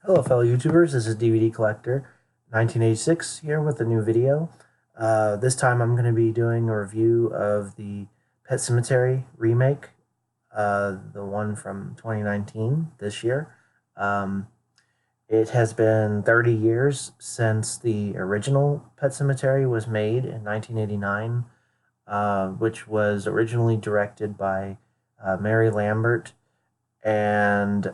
Hello, fellow YouTubers. This is DVD Collector 1986 here with a new video. This time I'm going to be doing a review of the Pet Sematary remake, the one from 2019, this year. Um, it has been 30 years since the original Pet Sematary was made in 1989, which was originally directed by Mary Lambert and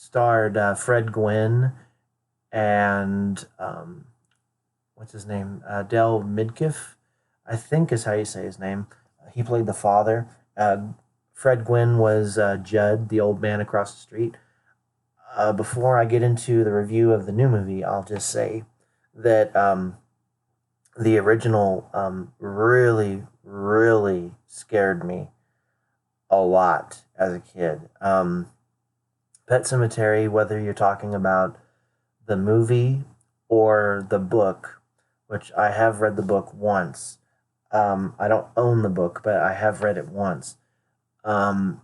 starred Fred Gwynn and what's his name? Del Midkiff, I think is how you say his name. He played the father. Fred Gwynn was Judd, the old man across the street. Before I get into the review of the new movie, I'll just say that the original really, really scared me a lot as a kid. Pet Sematary, whether you're talking about the movie or the book, which I have read the book once. I don't own the book, but I have read it once. Um,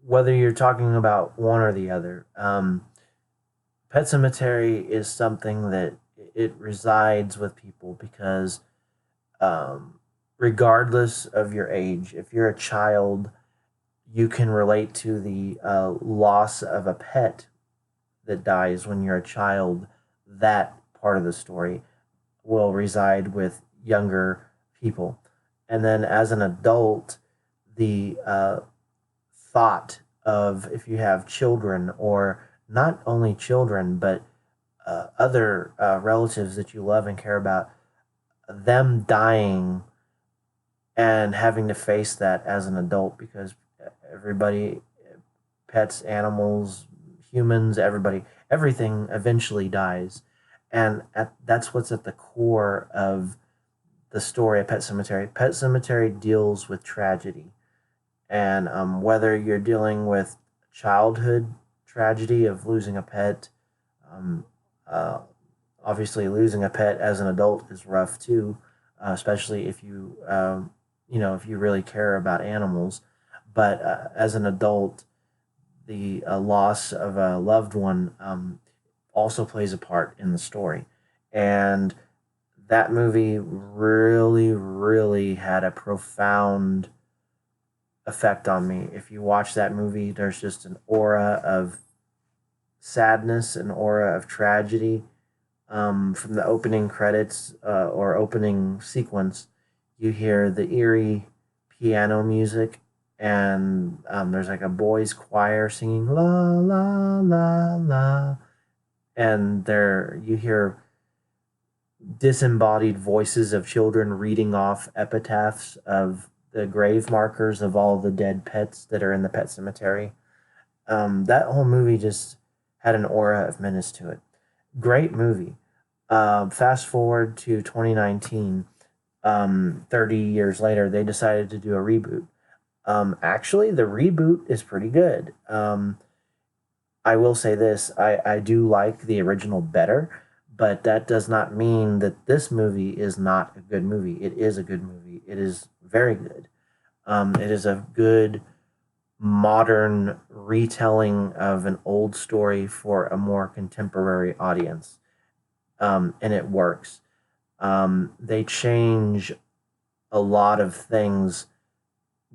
whether you're talking about one or the other, Pet Sematary is something that it resides with people because, um, regardless of your age, if you're a child, you can relate to the loss of a pet that dies when you're a child. That part of the story will reside with younger people. And then as an adult, the thought of if you have children, or not only children, but other relatives that you love and care about, them dying and having to face that as an adult because everybody, pets, animals, humans, everybody, everything eventually dies. And that's what's at the core of the story of Pet Sematary. Pet Sematary deals with tragedy. And whether you're dealing with childhood tragedy of losing a pet, um, uh, obviously losing a pet as an adult is rough too, especially if if you really care about animals. But as an adult, the loss of a loved one also plays a part in the story. And that movie really, really had a profound effect on me. If you watch that movie, there's just an aura of sadness, an aura of tragedy. From the opening credits or opening sequence, you hear the eerie piano music, and there's like a boys' choir singing la la la la, and there you hear disembodied voices of children reading off epitaphs of the grave markers of all the dead pets that are in the pet cemetery. That whole movie just had an aura of menace to it. Great movie. Fast forward to 2019, 30 years later, they decided to do a reboot. Actually, the reboot is pretty good. I will say this, I do like the original better, but that does not mean that this movie is not a good movie. It is a good movie. It is very good. It is a good modern retelling of an old story for a more contemporary audience, and it works. They change a lot of things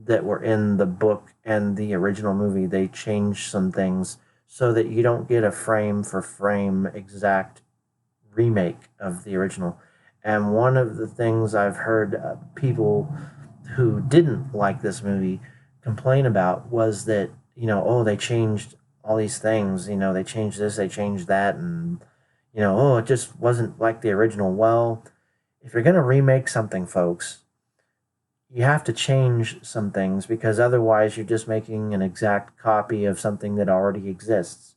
that were in the book and the original movie. They change some things so that you don't get a frame for frame exact remake of the original. And one of the things I've heard people who didn't like this movie complain about was that, oh, they changed all these things, they changed this, they changed that, and, oh, it just wasn't like the original. Well, if you're going to remake something, folks, you have to change some things because otherwise you're just making an exact copy of something that already exists.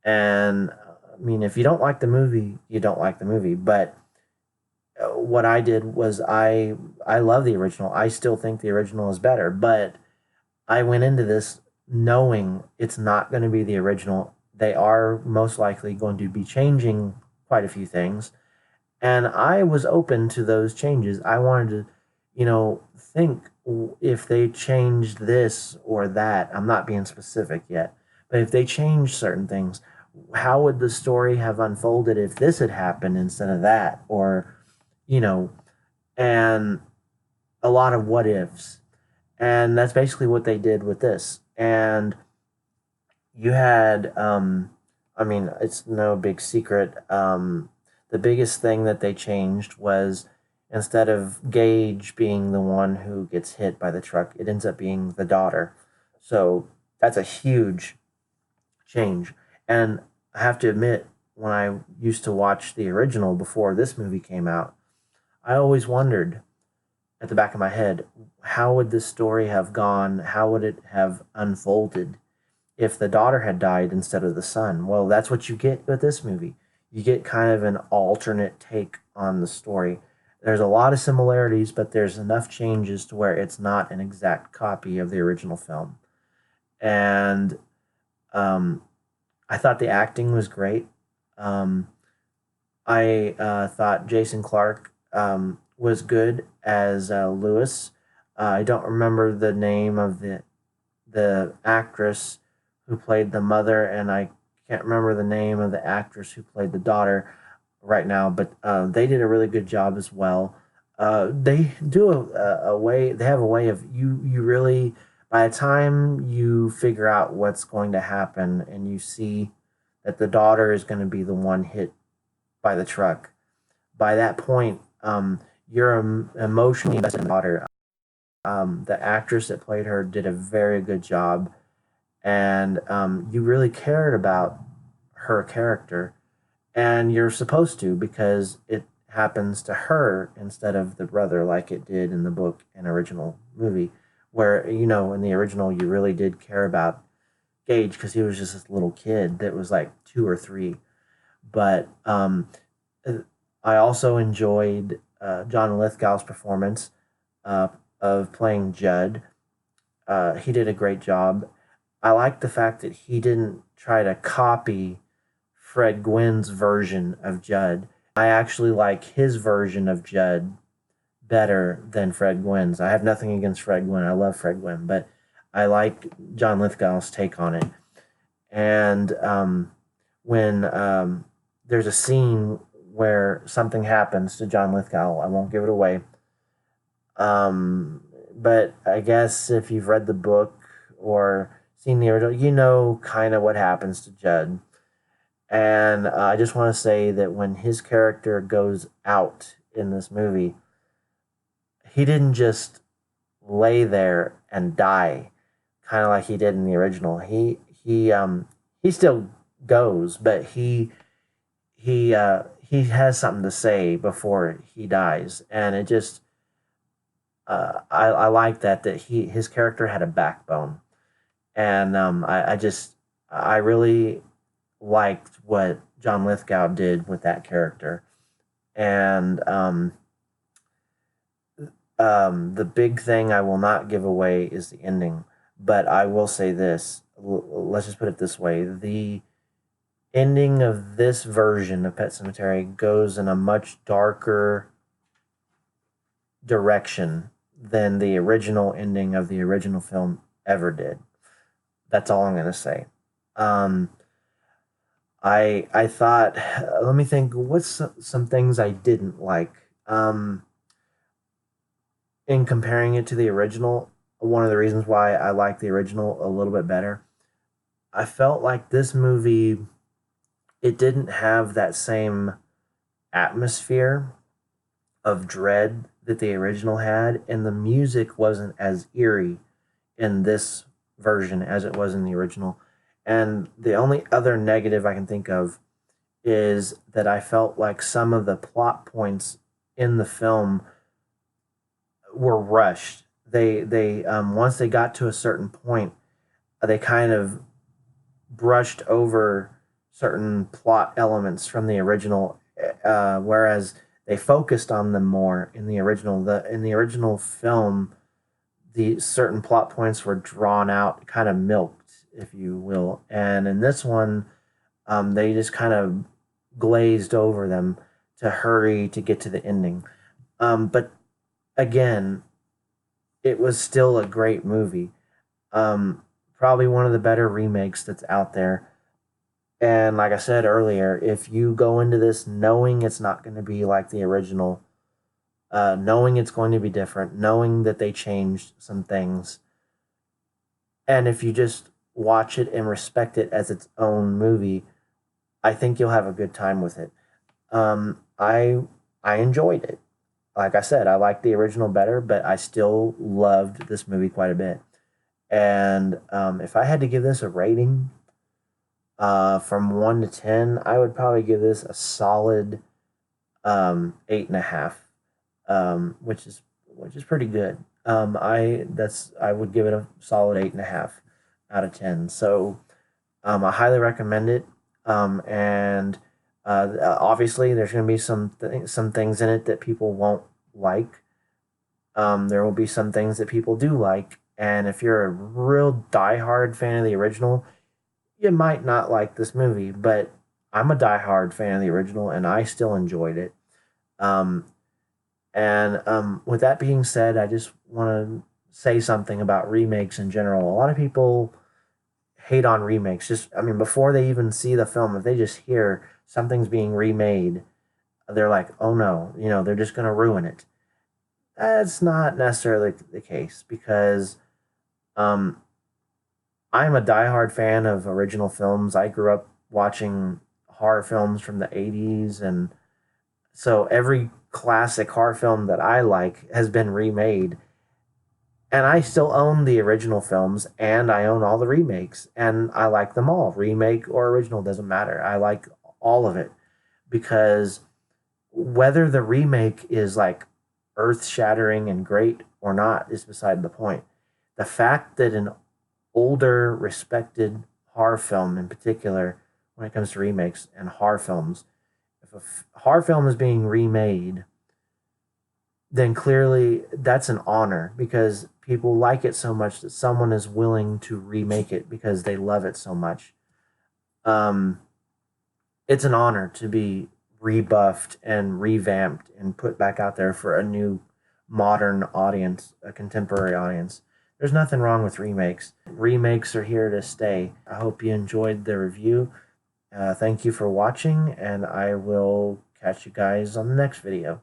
And I mean, if you don't like the movie, you don't like the movie. But what I did was I love the original. I still think the original is better, but I went into this knowing it's not going to be the original. They are most likely going to be changing quite a few things, and I was open to those changes. I wanted to, think if they changed this or that. I'm not being specific yet, But if they changed certain things, how would the story have unfolded if this had happened instead of that? Or, you know, and a lot of what ifs. And that's basically what they did with this. And you had, I mean, it's no big secret. The biggest thing that they changed was instead of Gage being the one who gets hit by the truck, it ends up being the daughter. So that's a huge change. And I have to admit, when I used to watch the original before this movie came out, I always wondered at the back of my head, how would this story have gone? How would it have unfolded if the daughter had died instead of the son? Well, that's what you get with this movie. You get kind of an alternate take on the story. There's a lot of similarities, but there's enough changes to where it's not an exact copy of the original film. And um, I thought the acting was great. Um, I thought Jason Clark was good as Lewis. I don't remember the name of the actress who played the mother, and I can't remember the name of the actress who played the daughter right now, but they did a really good job as well. They do a way. They have a way of you really by the time you figure out what's going to happen and you see that the daughter is going to be the one hit by the truck. By that point, you're emotionally invested in the daughter. The actress that played her did a very good job, and you really cared about her character, and you're supposed to because it happens to her instead of the brother, like it did in the book and original movie, where in the original you really did care about Gage because he was just this little kid that was like 2 or 3, but I also enjoyed John Lithgow's performance uh, of playing Judd. He did a great job. I like the fact that he didn't try to copy Fred Gwynn's version of Judd. I actually like his version of Judd better than Fred Gwynn's. I have nothing against Fred Gwynn. I love Fred Gwynn, but I like John Lithgow's take on it. And when there's a scene where something happens to John Lithgow, I won't give it away. But I guess if you've read the book or seen the original, you know kind of what happens to Judd. And I just want to say that when his character goes out in this movie, he didn't just lay there and die, kind of like he did in the original. He still goes, but he has something to say before he dies, and it just I like that his character had a backbone, and I really liked what John Lithgow did with that character, and the big thing I will not give away is the ending, but I will say this. Let's just put it this way: the ending of this version of Pet Sematary goes in a much darker direction than the original ending of the original film ever did. That's all I'm going to say. Um, I thought, let me think. What's some things I didn't like in comparing it to the original? One of the reasons why I like the original a little bit better, I felt like this movie it didn't have that same atmosphere of dread that the original had, and the music wasn't as eerie in this version as it was in the original. And the only other negative I can think of is that I felt like some of the plot points in the film were rushed. They once they got to a certain point, they kind of brushed over certain plot elements from the original, whereas they focused on them more in the original. In the original film, the certain plot points were drawn out, kind of milked, if you will, and in this one, they just kind of glazed over them to hurry to get to the ending. But again, it was still a great movie. Um, probably one of the better remakes that's out there. And like I said earlier, if you go into this knowing it's not going to be like the original, knowing it's going to be different, knowing that they changed some things, and if you just watch it and respect it as its own movie, I think you'll have a good time with it. I enjoyed it. Like I said, I liked the original better, but I still loved this movie quite a bit. And if I had to give this a rating, from 1 to 10, I would probably give this a solid 8.5, which is pretty good. I would give it a solid 8.5 out of 10. So I highly recommend it. And obviously, there's going to be some things in it that people won't like. There will be some things that people do like, and if you're a real diehard fan of the original, you might not like this movie. But I'm a diehard fan of the original, and I still enjoyed it. Um, and with that being said, I just want to say something about remakes in general. A lot of people hate on remakes. Just, I mean, before they even see the film, if they just hear something's being remade, they're like, oh no, they're just going to ruin it. That's not necessarily the case, because um, I'm a diehard fan of original films. I grew up watching horror films from the 80s, and so every classic horror film that I like has been remade. And I still own the original films, and I own all the remakes, and I like them all. Remake or original doesn't matter. I like all of it, because whether the remake is like earth shattering and great or not is beside the point. The fact that an older, respected horror film, in particular, when it comes to remakes and horror films, if a horror film is being remade, then clearly that's an honor, because people like it so much that someone is willing to remake it because they love it so much. Um, it's an honor to be rebuffed and revamped and put back out there for a new modern audience, a contemporary audience. There's nothing wrong with remakes. Remakes are here to stay. I hope you enjoyed the review. Thank you for watching, and I will catch you guys on the next video.